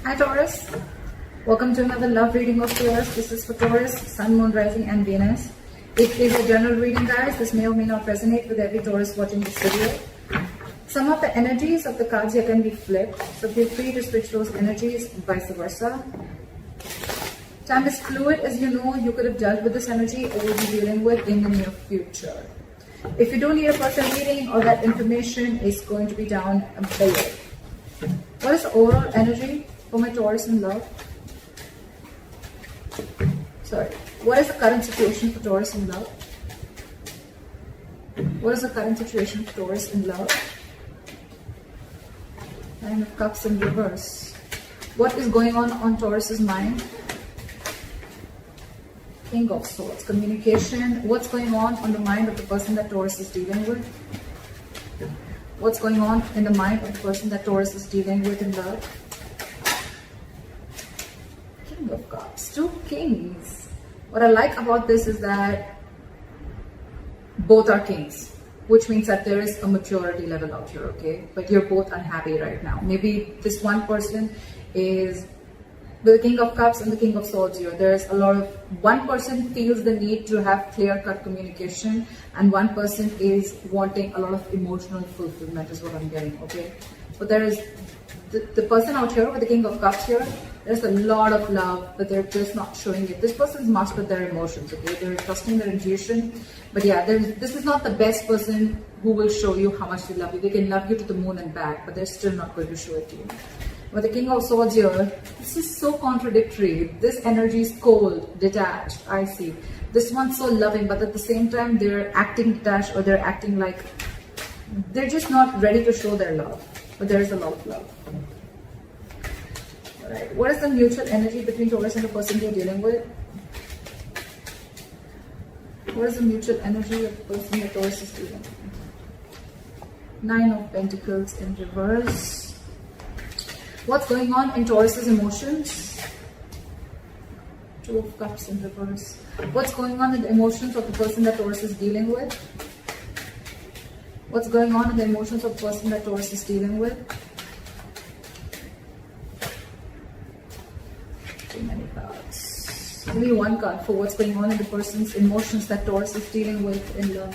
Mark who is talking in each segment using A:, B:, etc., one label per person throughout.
A: Hi Taurus, welcome to another love reading of Taurus. This is for Taurus, Sun, Moon, Rising and Venus. It is a general reading, guys. This may or may not resonate with every Taurus watching this video. Some of the energies of the cards here can be flipped, so feel free to switch those energies, vice versa. Time is fluid, as you know. You could have dealt with this energy or will be dealing with in the near future. If you don't need a personal reading, all that information is going to be down below. What is the overall energy for my Taurus in love? Sorry. What is the current situation for Taurus in love? What is the current situation for Taurus in love? Nine of Cups in reverse. What is going on Taurus's mind? King of Swords. Communication. What's going on the mind of the person that Taurus is dealing with? What's going on in the mind of the person that Taurus is dealing with in love? King of Cups. Two kings. What I like about this is that both are kings, which means that there is a maturity level out here, okay? But you're both unhappy right now. Maybe this one person is the King of Cups and the King of Swords here. There's a lot of, one person feels the need to have clear-cut communication and one person is wanting a lot of emotional fulfillment is what I'm getting, okay? But there is the person out here with the King of Cups here, there's a lot of love, but they're just not showing it. This person's mastered their emotions, okay? They're trusting their intuition. But yeah, this is not the best person who will show you how much they love you. They can love you to the moon and back, but they're still not going to show it to you. With the King of Swords here, this is so contradictory. This energy is cold, detached, I see. This one's so loving, but at the same time, they're acting detached or they're acting like they're just not ready to show their love. But there is a lot of love. Alright, what is the mutual energy between Taurus and the person you're dealing with? What is the mutual energy of the person that Taurus is dealing with? Nine of Pentacles in reverse. What's going on in Taurus's emotions? Two of Cups in reverse. What's going on in the emotions of the person that Taurus is dealing with? What's going on in the emotions of the person that Taurus is dealing with? Too many cards. Give me one card for what's going on in the person's emotions that Taurus is dealing with in love.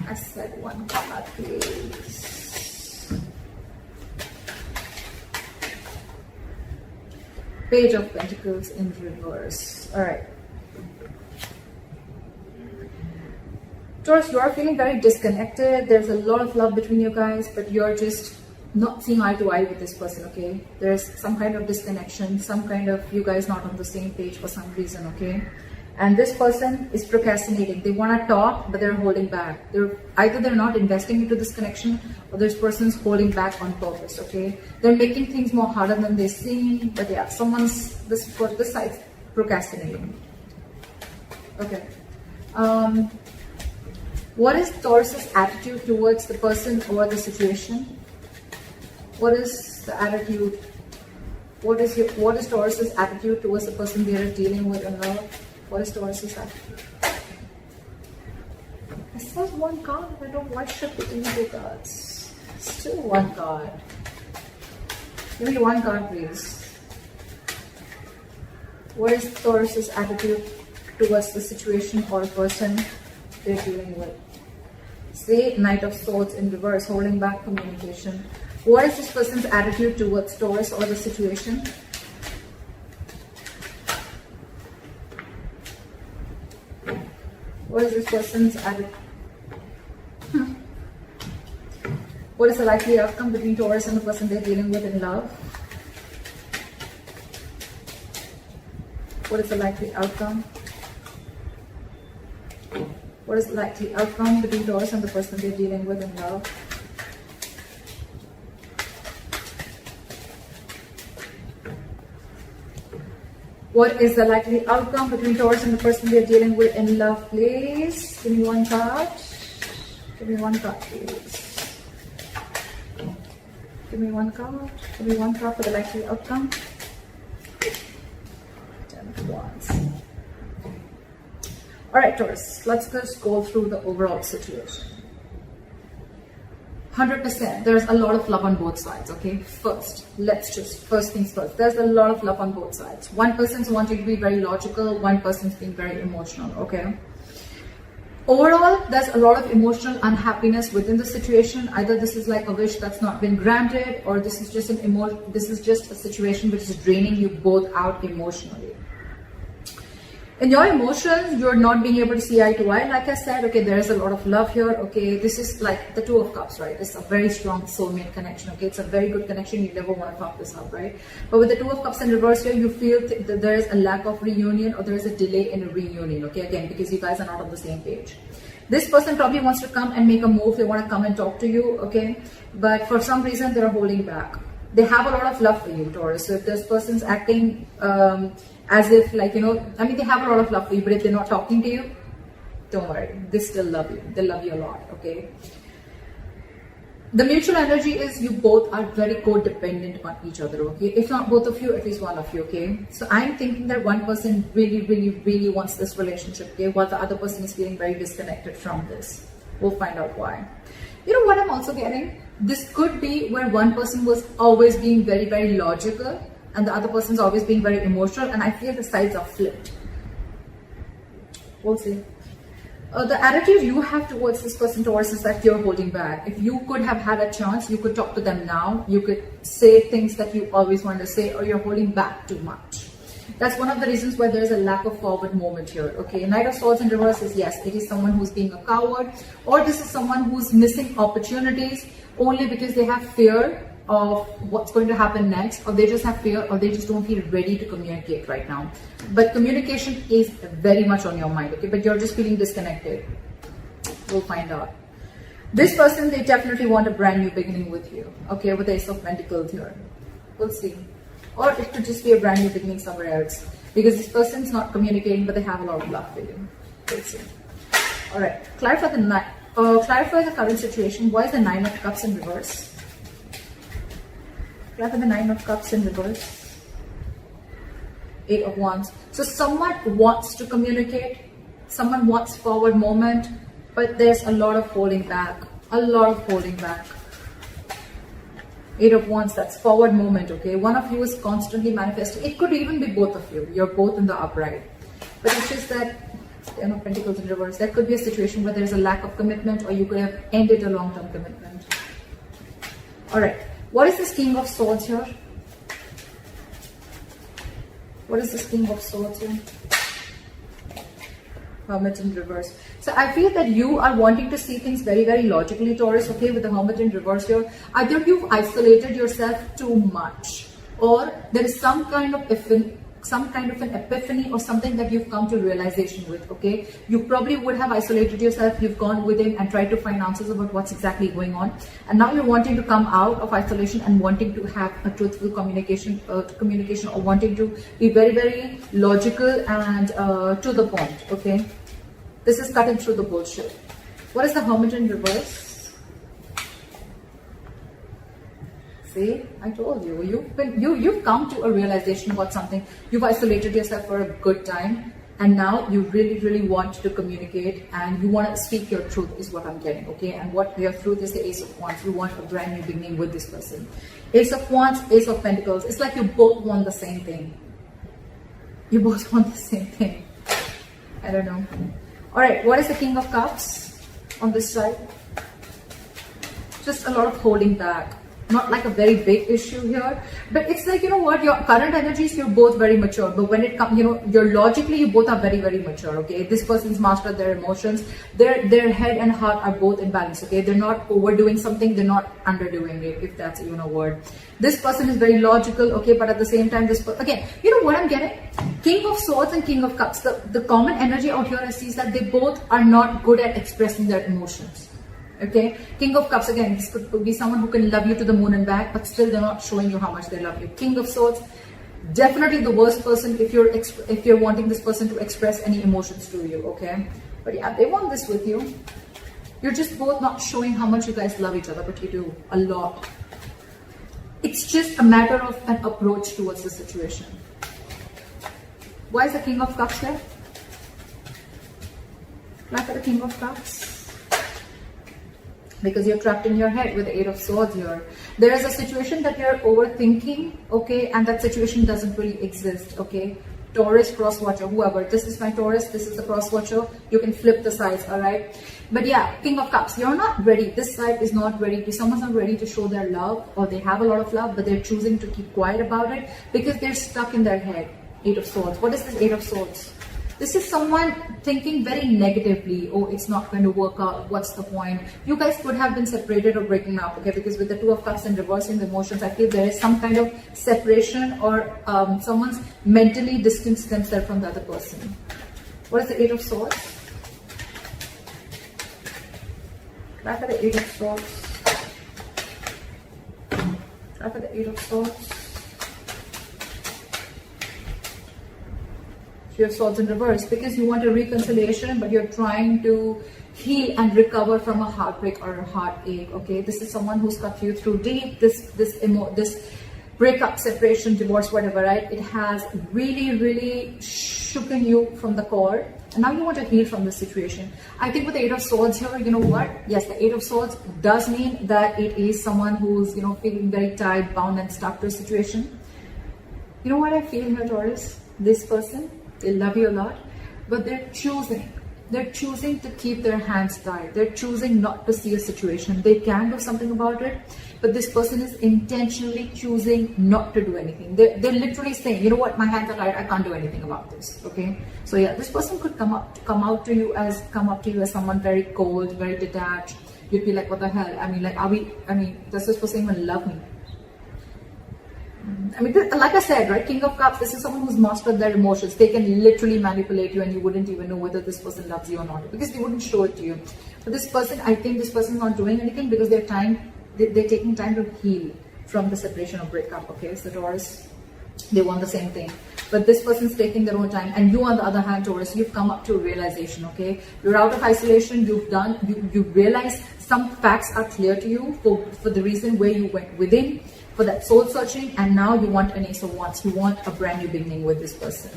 A: I said one card, please. Page of Pentacles in reverse. Alright. Taurus, you are feeling very disconnected. There's a lot of love between you guys, but you're just not seeing eye to eye with this person, okay? There's some kind of disconnection, some kind of you guys not on the same page for some reason, okay? And this person is procrastinating. They want to talk, but they're holding back. Either they're not investing into this connection or this person's holding back on purpose, okay? They're making things more harder than they seem, but yeah, this side procrastinating. Okay. What is Taurus's attitude towards the person or the situation? What is the attitude? What is Taurus's attitude towards the person they are dealing with in love? What is Taurus's attitude? I said one card. I don't know why should be in two cards. Still one card. Give me one card, please. What is Taurus's attitude towards the situation or person they're dealing with? Say Knight of Swords in reverse, holding back communication. What is this person's attitude towards Taurus or the situation? What is this person's attitude? What is the likely outcome between Taurus and the person they're dealing with in love? What is the likely outcome? What is the likely outcome between Taurus and the person they're dealing with in love? What is the likely outcome between Taurus and the person they're dealing with in love, please? Give me one card. Give me one card, please. Give me one card. Give me one card for the likely outcome. 10 of Wands. Alright, Taurus, let's just go through the overall situation. 100%. There's a lot of love on both sides, okay? First things first. There's a lot of love on both sides. One person's wanting to be very logical, one person's being very emotional, okay? Overall, there's a lot of emotional unhappiness within the situation. Either this is like a wish that's not been granted, or this is just a situation which is draining you both out emotionally. In your emotions, you're not being able to see eye to eye. Like I said, okay, there is a lot of love here. Okay, this is like the Two of Cups, right? It's a very strong soulmate connection. Okay, it's a very good connection. You never want to fuck this up, right? But with the Two of Cups in reverse here, you feel that there is a lack of reunion, or there is a delay in a reunion. Okay, again, because you guys are not on the same page. This person probably wants to come and make a move. They want to come and talk to you. Okay, but for some reason they're holding back. They have a lot of love for you, Taurus. So if this person's acting as if, like, you know, I mean, they have a lot of love for you, but if they're not talking to you, don't worry, they still love you. They love you a lot, okay? The mutual energy is you both are very codependent on each other, okay? If not both of you, at least one of you, okay? So I'm thinking that one person really wants this relationship, okay? While the other person is feeling very disconnected from this. We'll find out why. You know what I'm also getting? This could be where one person was always being very logical, and the other person's always being very emotional, and I feel the sides are flipped. We'll see. The attitude you have towards this person, Taurus, is that you're holding back. If you could have had a chance, you could talk to them now. You could say things that you always wanted to say, or you're holding back too much. That's one of the reasons why there is a lack of forward movement here. Okay, Knight of Swords in reverse is, yes, it is someone who's being a coward, or this is someone who's missing opportunities only because they have fear of what's going to happen next, or they just have fear, or they just don't feel ready to communicate right now. But communication is very much on your mind, okay? But you're just feeling disconnected. We'll find out. This person, they definitely want a brand new beginning with you, okay? With the Ace of Pentacles here. We'll see. Or it could just be a brand new beginning somewhere else, because this person's not communicating, but they have a lot of love for you. We'll see. All right. Clarify the current situation. Why is the Nine of Cups in reverse? Clarify the Nine of Cups in reverse. Eight of Wands. So someone wants to communicate, someone wants forward movement, but there's a lot of holding back. A lot of holding back. Eight of Wands, that's forward movement, okay? One of you is constantly manifesting. It could even be both of you. You're both in the upright. But it's just that, Ten of Pentacles in reverse, that could be a situation where there's a lack of commitment, or you could have ended a long-term commitment. All right. What is this King of Swords here? What is this King of Swords here? Hermit in reverse. So I feel that you are wanting to see things very logically, Taurus, okay, with the Hermit in reverse here. Either you've isolated yourself too much, or there is some kind of an epiphany or something that you've come to realization with, okay? You probably would have isolated yourself, you've gone within and tried to find answers about what's exactly going on, and now you're wanting to come out of isolation and wanting to have a truthful communication, or wanting to be very logical and to the point, okay? This is cutting through the bullshit. What is the Hermit in reverse? See, I told you, you've come to a realization about something. You've isolated yourself for a good time, and now you really want to communicate, and you want to speak your truth is what I'm getting, okay? And what your truth is the Ace of Wands. You want a brand new beginning with this person. Ace of Wands, Ace of Pentacles. It's like you both want the same thing. You both want the same thing. I don't know. All right, what is the King of Cups on this side? Just a lot of holding back. Not like a very big issue here, but it's like, you know what, your current energies, you're both very mature, but when it comes, you know, you're logically, you both are very mature, okay? This person's mastered their emotions, their head and heart are both in balance, okay? They're not overdoing something, they're not underdoing it, if that's even a word. This person is very logical, okay, but at the same time, again, you know what I'm getting? King of Swords and King of Cups, the common energy out here I see is that they both are not good at expressing their emotions. Okay, King of Cups, again, this could be someone who can love you to the moon and back, but still they're not showing you how much they love you. King of Swords, definitely the worst person if you're wanting this person to express any emotions to you, okay? But yeah, they want this with you. You're just both not showing how much you guys love each other, but you do a lot. It's just a matter of an approach towards the situation. Why is the King of Cups there? Look at the King of Cups. because you're trapped in your head with the Eight of Swords here. There is a situation that you're overthinking, okay, and that situation doesn't really exist, okay. Taurus, cross watcher, whoever. This is my Taurus, this is the cross watcher. You can flip the sides, all right. But yeah, King of Cups, you're not ready. This side is not ready. Someone's not ready to show their love, or they have a lot of love, but they're choosing to keep quiet about it because they're stuck in their head. Eight of Swords. What is this Eight of Swords? This is someone thinking very negatively. Oh, it's not going to work out. What's the point? You guys could have been separated or breaking up, okay? Because with the Two of Cups and reversing the emotions, I feel there is some kind of separation, or someone's mentally distanced themselves from the other person. What is the Eight of Swords? Try for the Eight of Swords. Try for the Eight of Swords. Three of Swords in reverse, because you want a reconciliation, but you're trying to heal and recover from a heartbreak or a heartache, okay? This is someone who's cut you through deep. This breakup, separation, divorce, whatever, right? It has really shooken you from the core, and now you want to heal from this situation. I think with the Eight of Swords here, you know what? Yes, the Eight of Swords does mean that it is someone who's, you know, feeling very tied, bound, and stuck to a situation. You know what I feel here, Taurus? This person, they love you a lot, but they're choosing to keep their hands tied. They're choosing not to see a situation. They can do something about it, but this person is intentionally choosing not to do anything. They're literally saying, you know what, my hands are tied, I can't do anything about this, okay? So yeah, this person could come up to you as someone very cold, very detached. You'd be like, what the hell? I mean, like, does this person even love me? I mean, like I said, right, King of Cups, this is someone who's mastered their emotions. They can literally manipulate you, and you wouldn't even know whether this person loves you or not, because they wouldn't show it to you. But this person, I think this person is not doing anything because they're taking time to heal from the separation or breakup, okay? So Taurus, they want the same thing. But this person's taking their own time, and you, on the other hand, Taurus, you've come up to a realization, okay? You're out of isolation, you realize some facts are clear to you for the reason where you went within, for that soul searching, and now you want an Ace of Wands. You want a brand new beginning with this person.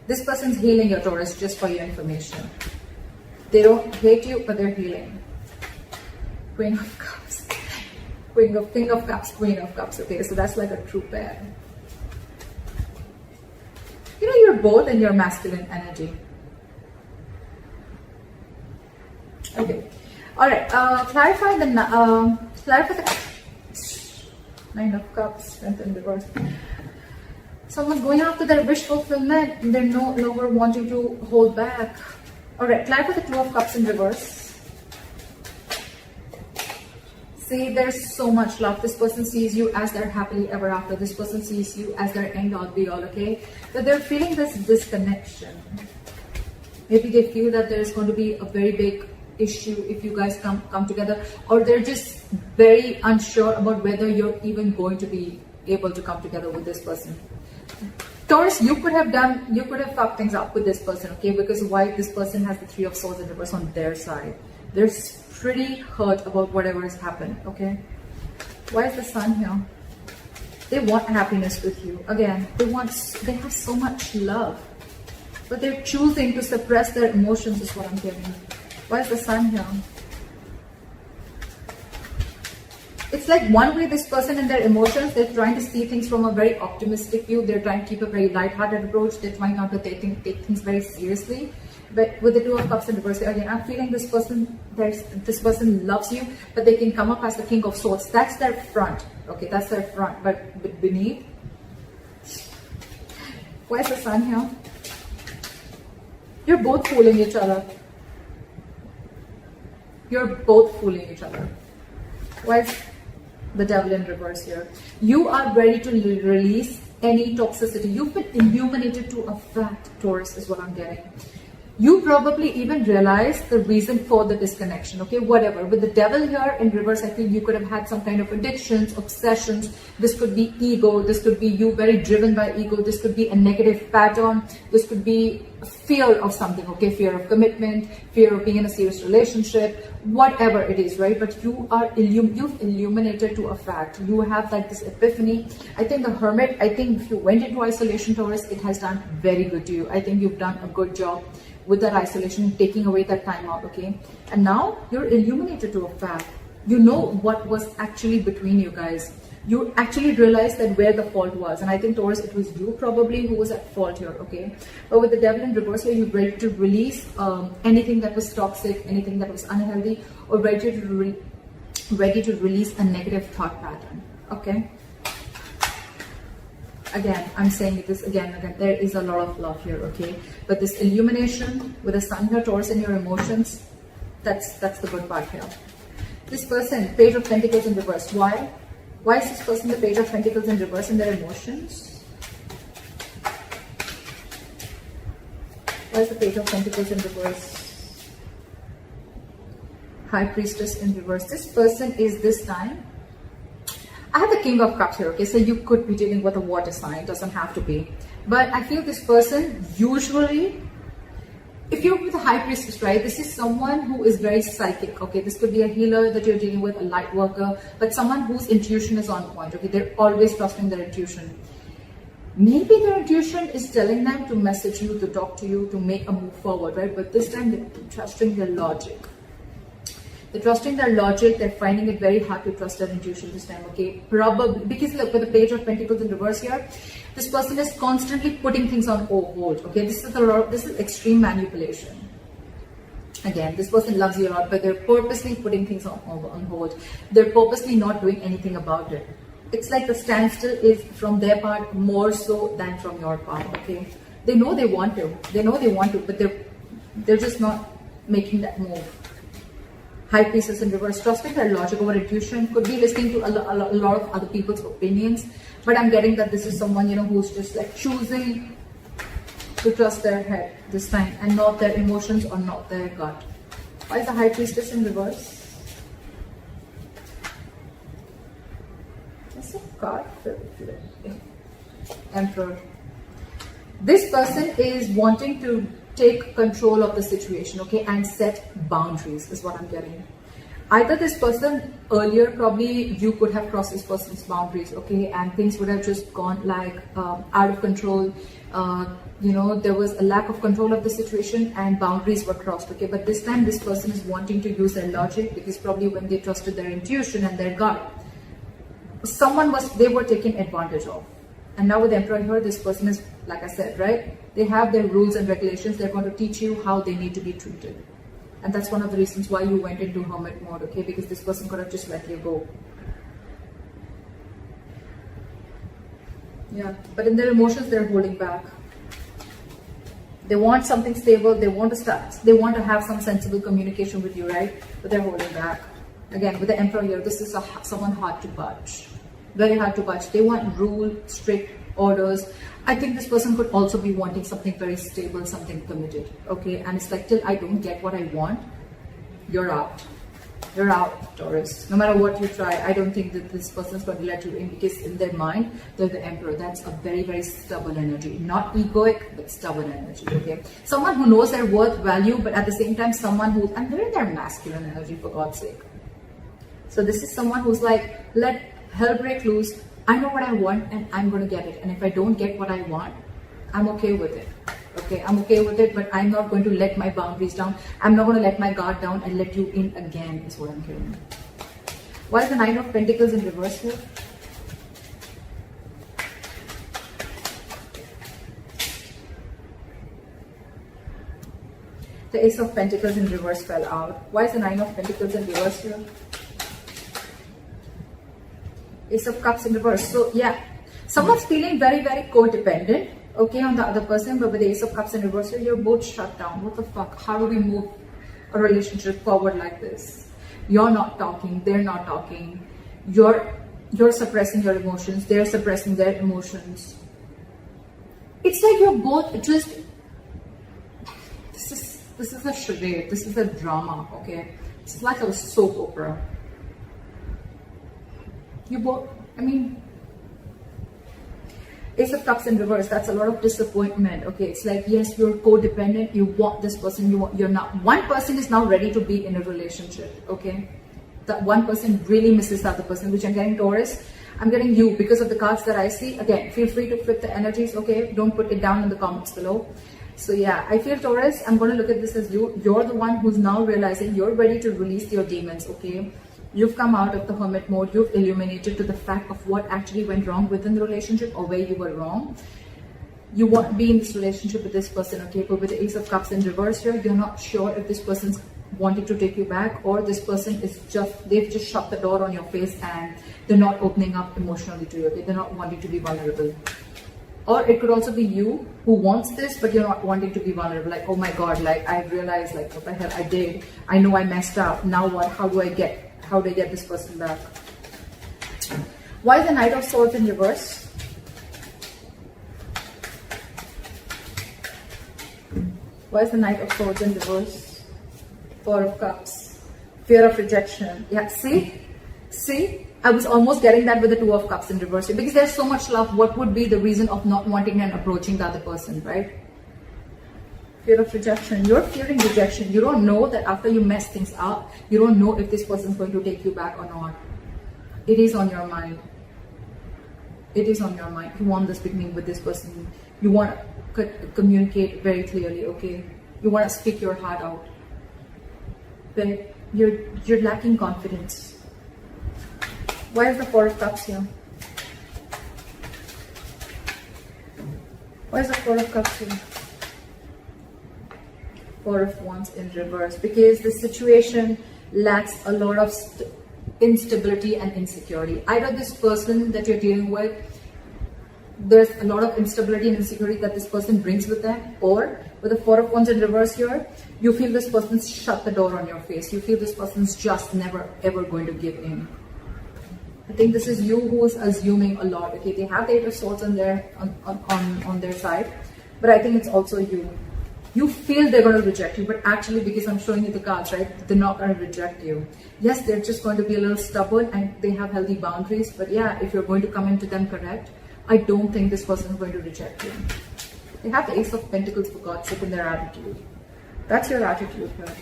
A: This person's healing your Taurus, just for your information. They don't hate you, but they're healing. Queen of Cups. King of Cups, Queen of Cups. Okay, so that's like a true pair. You know, you're both in your masculine energy. Okay. Alright, clarify the Nine of Cups, Strength in reverse. Someone's going after their wish fulfillment. They're no longer wanting to hold back. Alright, clarify the Two of Cups in reverse. See, there's so much love. This person sees you as their happily ever after. This person sees you as their end all be all, okay? But they're feeling this disconnection. Maybe they feel that there's going to be a very big issue if you guys come together, or they're just very unsure about whether you're even going to be able to come together with this person. Taurus, you could have fucked things up with this person, okay? Because why? This person has the Three of Swords in reverse on their side. They're pretty hurt about whatever has happened, okay? Why is the Sun here? They want happiness with you. Again, they have so much love, but they're choosing to suppress their emotions, is what I'm getting. Why is the Sun here? It's like one way this person and their emotions, they're trying to see things from a very optimistic view. They're trying to keep a very light-hearted approach. They're trying not to take things very seriously. But with the Two of Cups in reverse, again, I'm feeling this person loves you, but they can come up as the King of Swords. That's their front. Okay, that's their front. But beneath, why is the Sun here? You're both fooling each other. You're both fooling each other. Why is the Devil in reverse here? You are ready to release any toxicity. You've been illuminated to a fact, Taurus, is what I'm getting. You probably even realize the reason for the disconnection, okay? Whatever. With the Devil here in reverse, I feel you could have had some kind of addictions, obsessions. This could be ego. This could be you very driven by ego. This could be a negative pattern. This could be fear of something, okay? Fear of commitment, fear of being in a serious relationship, whatever it is, right? But you are you've illuminated to a fact. You have like this epiphany. I think the Hermit, I think if you went into isolation, Taurus, it has done very good to you. I think you've done a good job with that isolation, taking away that time out, okay? And now you're illuminated to a fact. You know what was actually between you guys. You actually realized that where the fault was. And I think, Taurus, it was you probably who was at fault here, okay? But with the Devil in reverse here, you're ready to release anything that was toxic, anything that was unhealthy, or ready to release a negative thought pattern, okay? Again, I'm saying this again, there is a lot of love here, okay? But this illumination with the Sun here, Taurus, in your emotions, that's the good part here. This person, Page of Pentacles in reverse. Why? Why is this person the Page of Pentacles in reverse in their emotions? Why is the Page of Pentacles in reverse? High Priestess in reverse. This person is this time. I have the King of Cups here, okay? So you could be dealing with a water sign, doesn't have to be. But I feel this person usually, if you're with a High Priestess, right, this is someone who is very psychic, okay? This could be a healer that you're dealing with, a light worker, but someone whose intuition is on point, okay? They're always trusting their intuition. Maybe their intuition is telling them to message you, to talk to you, to make a move forward, right? But this time they're trusting their logic. They're trusting their logic. They're finding it very hard to trust their intuition this time, okay? Probably, because look, with the Page of Pentacles in reverse here, this person is constantly putting things on hold, okay? This is extreme manipulation. Again, this person loves you a lot, but they're purposely putting things on hold. They're purposely not doing anything about it. It's like the standstill is from their part more so than from your part, okay? They know they want to. They know they want to, but they're just not making that move. High Priestess in reverse, trusting their logic over intuition, could be listening to a lot of other people's opinions, but I'm getting that this is someone, you know, who's just like choosing to trust their head this time and not their emotions or not their gut. Why is the High Priestess in reverse? That's a card. Emperor. This person is wanting to take control of the situation, okay, and set boundaries is what I'm getting. Either this person earlier, probably you could have crossed this person's boundaries, okay, and things would have just gone like out of control. You know, there was a lack of control of the situation and boundaries were crossed, okay. But this time this person is wanting to use their logic, because probably when they trusted their intuition and their gut, they were taken advantage of. And now with the Emperor here, this person is, like I said, right? They have their rules and regulations. They're going to teach you how they need to be treated. And that's one of the reasons why you went into hermit mode, okay? Because this person could have just let you go. Yeah, but in their emotions, they're holding back. They want something stable. They want to have some sensible communication with you, right? But they're holding back. Again, with the Emperor here, this is someone hard to budge. Very hard to budge. They want rule, strict orders. I think this person could also be wanting something very stable, something committed, okay? And it's like, till I don't get what I want, you're out. You're out, Taurus. No matter what you try, I don't think that this person is going to let you in, because in their mind, they're the Emperor. That's a very, very stubborn energy. Not egoic, but stubborn energy, okay? Someone who knows their worth, value, but at the same time, someone who, and they're in their masculine energy, for God's sake. So this is someone who's like, let hell break loose. I know what I want and I'm going to get it. And if I don't get what I want, I'm okay with it. Okay, I'm okay with it, but I'm not going to let my boundaries down. I'm not going to let my guard down and let you in again, is what I'm hearing. Why is the Nine of Pentacles in reverse here? The Ace of Pentacles in reverse fell out. Why is the Nine of Pentacles in reverse here? Ace of Cups in reverse. So yeah, someone's feeling very, very codependent, okay, on the other person, but with the Ace of Cups in reverse, you're both shut down. What the fuck? How do we move a relationship forward like this? You're not talking, they're not talking. You're suppressing your emotions, they're suppressing their emotions. It's like you're both just, this is a charade, this is a drama, okay? It's like a soap opera. You both, I mean, Ace of Cups in reverse, that's a lot of disappointment. Okay, it's like, yes, you're codependent, you want this person, you're not. One person is now ready to be in a relationship, okay? That one person really misses the other person, which I'm getting Taurus. I'm getting you because of the cards that I see. Again, feel free to flip the energies, okay? Don't put it down in the comments below. So yeah, I feel Taurus, I'm going to look at this as you. You're the one who's now realizing you're ready to release your demons, okay? You've come out of the hermit mode. You've illuminated to the fact of what actually went wrong within the relationship or where you were wrong. You want to be in this relationship with this person, okay? But with the Ace of Cups in reverse here, you're not sure if this person's wanting to take you back, or this person is they've just shut the door on your face and they're not opening up emotionally to you, okay? They're not wanting to be vulnerable. Or it could also be you who wants this, but you're not wanting to be vulnerable. Like, oh my God, like I realized like what the hell I did. I know I messed up. Now what? How do I get this person back? Why is the Knight of Swords in reverse? Why is the Knight of Swords in reverse? Four of Cups. Fear of rejection. Yeah, see? I was almost getting that with the Two of Cups in reverse. Because there's so much love, what would be the reason of not wanting and approaching the other person, right? Fear of rejection. You're fearing rejection. You don't know that after you mess things up, you don't know if this person is going to take you back or not. It is on your mind. It is on your mind. You want this beginning with this person. You want to communicate very clearly, okay? You want to speak your heart out. But you're lacking confidence. Why is the Four of Cups here? Why is the Four of Cups here? Four of Wands in reverse. Because the situation lacks a lot of instability and insecurity. Either this person that you're dealing with, there's a lot of instability and insecurity that this person brings with them, or with the Four of Wands in reverse here, you feel this person's shut the door on your face. You feel this person's just never ever going to give in. I think this is you who is assuming a lot. Okay, they have the Eight of Swords on their side, but I think it's also you. You feel they're going to reject you, but actually, because I'm showing you the cards, right, they're not going to reject you. Yes, they're just going to be a little stubborn and they have healthy boundaries. But yeah, if you're going to come into them correct, I don't think this person is going to reject you. They have the Ace of Pentacles, for God's sake, in their attitude. That's your attitude here.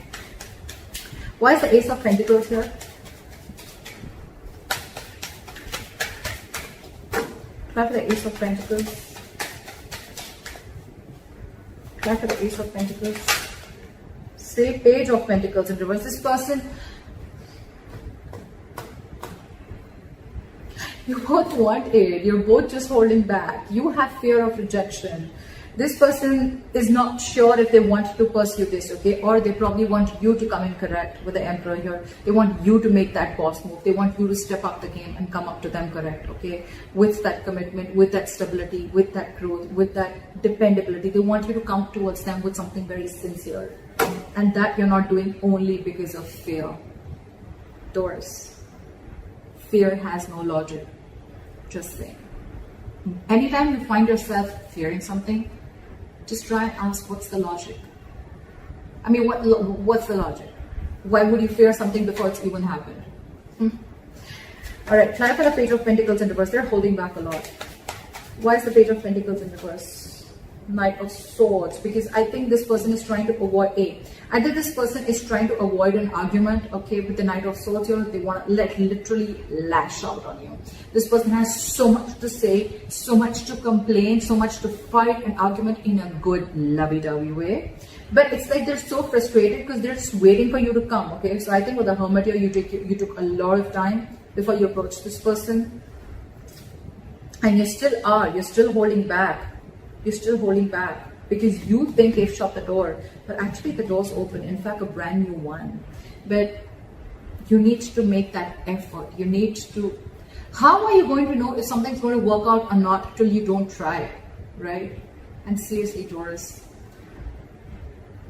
A: Why is the Ace of Pentacles here? Clap for the Ace of Pentacles. Clap for the Ace of Pentacles. Say Page of Pentacles in reverse. This person, you both want it. You're both just holding back. You have fear of rejection. This person is not sure if they want to pursue this, okay? Or they probably want you to come in correct with the Emperor here. They want you to make that boss move. They want you to step up the game and come up to them correct, okay? With that commitment, with that stability, with that growth, with that dependability. They want you to come towards them with something very sincere. And that you're not doing only because of fear. Taurus. Fear has no logic. Just saying. Anytime you find yourself fearing something, just try and ask, what's the logic? I mean, what's the logic? Why would you fear something before it's even happened? All right, try for the Page of Pentacles in reverse. They're holding back a lot. Why is the Page of Pentacles in reverse? Knight of Swords. Because I think this person is trying to avoid either this person is trying to avoid an argument, okay, with the Knight of Swords here. They want to literally lash out on you. This person has so much to say, so much to complain, so much to fight an argument in a good lovey-dovey way. But it's like they're so frustrated because they're just waiting for you to come, okay? So I think with the Hermit here, you took a lot of time before you approached this person. And you're still holding back. You're still holding back because you think they've shut the door, but actually the door's open. In fact, a brand new one. But you need to make that effort. You need to. How are you going to know if something's going to work out or not till you don't try, right? And seriously, Taurus,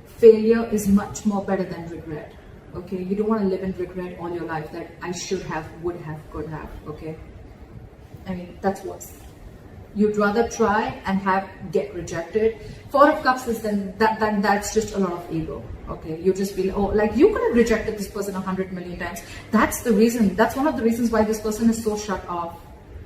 A: failure is much more better than regret. Okay, you don't want to live in regret all your life that I should have, would have, could have. Okay, I mean that's what's. You'd rather try and get rejected. Four of Cups is then that's just a lot of ego. Okay, you just feel, oh, like you could have rejected this person 100 million times. That's the reason. That's one of the reasons why this person is so shut off.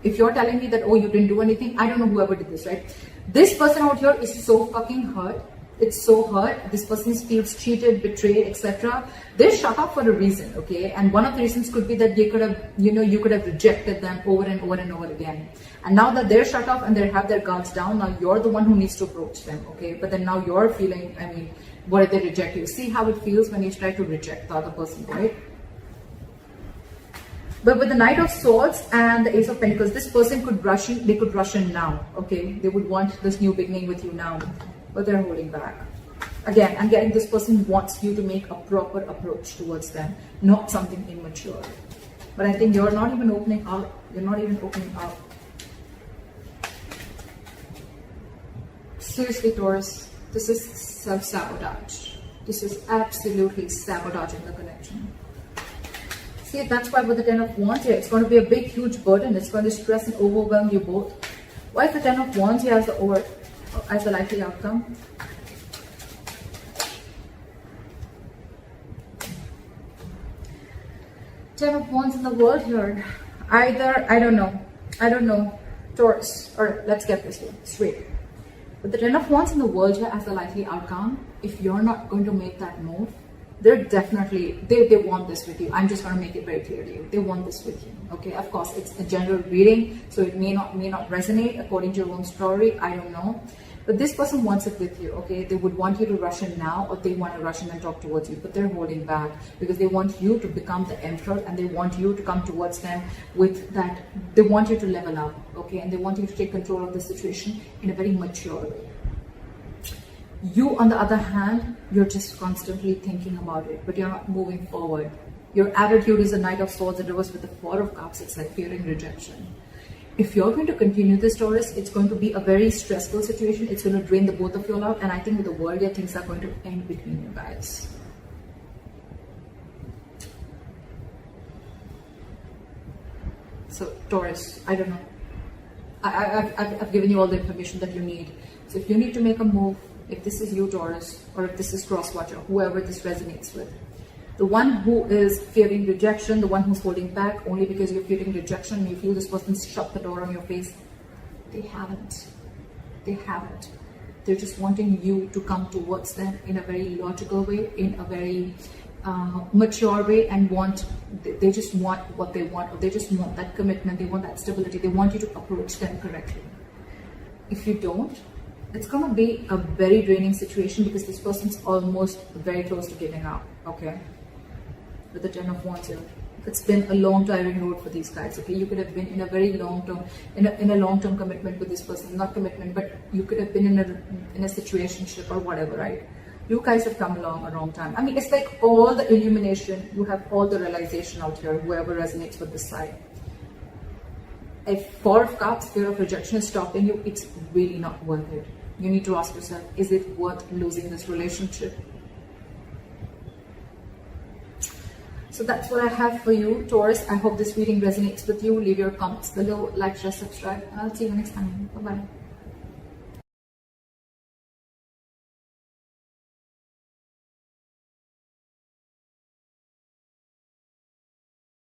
A: If you're telling me that, oh, you didn't do anything, I don't know whoever did this, right? This person out here is so fucking hurt. It's so hurt. This person feels cheated, betrayed, etc. They're shut up for a reason, okay? And one of the reasons could be that they could have, you could have rejected them over and over and over again. And now that they're shut off and they have their guards down, now you're the one who needs to approach them, okay? But then now you're feeling, I mean, what if they reject you? See how it feels when you try to reject the other person, right? But with the Knight of Swords and the Ace of Pentacles, this person could rush in, they could rush in now, okay? They would want this new beginning with you now, but they're holding back. Again, I'm getting this person wants you to make a proper approach towards them, not something immature. But I think you're not even opening up. You're not even opening up. Seriously, Taurus, this is self-sabotage. This is absolutely sabotaging the connection. See, that's why with the Ten of Wands here, it's going to be a big, huge burden. It's going to stress and overwhelm you both. Why is the Ten of Wands here as the likely outcome? Ten of Wands in the world here. Either, I don't know, Taurus, or let's get this one straight. With the Ten of Wands in the world here as the likely outcome, if you're not going to make that move, they're definitely, they want this with you. I'm just going to make it very clear to you. They want this with you. Okay, of course, it's a general reading, so it may not resonate according to your own story. I don't know. But this person wants it with you, okay? They would want you to rush in now, or they want to rush in and talk towards you, but they're holding back because they want you to become the emperor, and they want you to come towards them with that. They want you to level up, okay? And they want you to take control of the situation in a very mature way. You, on the other hand, you're just constantly thinking about it, but you're not moving forward. Your attitude is a Knight of Swords in reverse with the Four of Cups. It's like fearing rejection. If you're going to continue this, Taurus, it's going to be a very stressful situation. It's going to drain the both of you out. And I think with the world, yeah, things are going to end between you guys. So, Taurus, I don't know. I've given you all the information that you need. So if you need to make a move, if this is you, Taurus, or if this is cross-watcher, whoever this resonates with, the one who is fearing rejection, the one who's holding back only because you're fearing rejection, you feel this person's shut the door on your face, they haven't. They haven't. They're just wanting you to come towards them in a very logical way, in a very mature way, and they just want what they want. They just want that commitment. They want that stability. They want you to approach them correctly. If you don't, it's going to be a very draining situation because this person's almost very close to giving up, okay? With the Ten of Wands here. It's been a long tiring road for these guys, okay? You could have been in a very long-term, in a long-term commitment with this person. Not commitment, but you could have been in a situationship or whatever, right? You guys have come along a wrong time. I mean, it's like all the illumination, you have all the realization out here, whoever resonates with this side. If Four of Cups, fear of rejection is stopping you, it's really not worth it. You need to ask yourself, is it worth losing this relationship? So that's what I have for you, Taurus. I hope this reading resonates with you. Leave your comments below, like, share, subscribe. I'll see you next time. Bye-bye.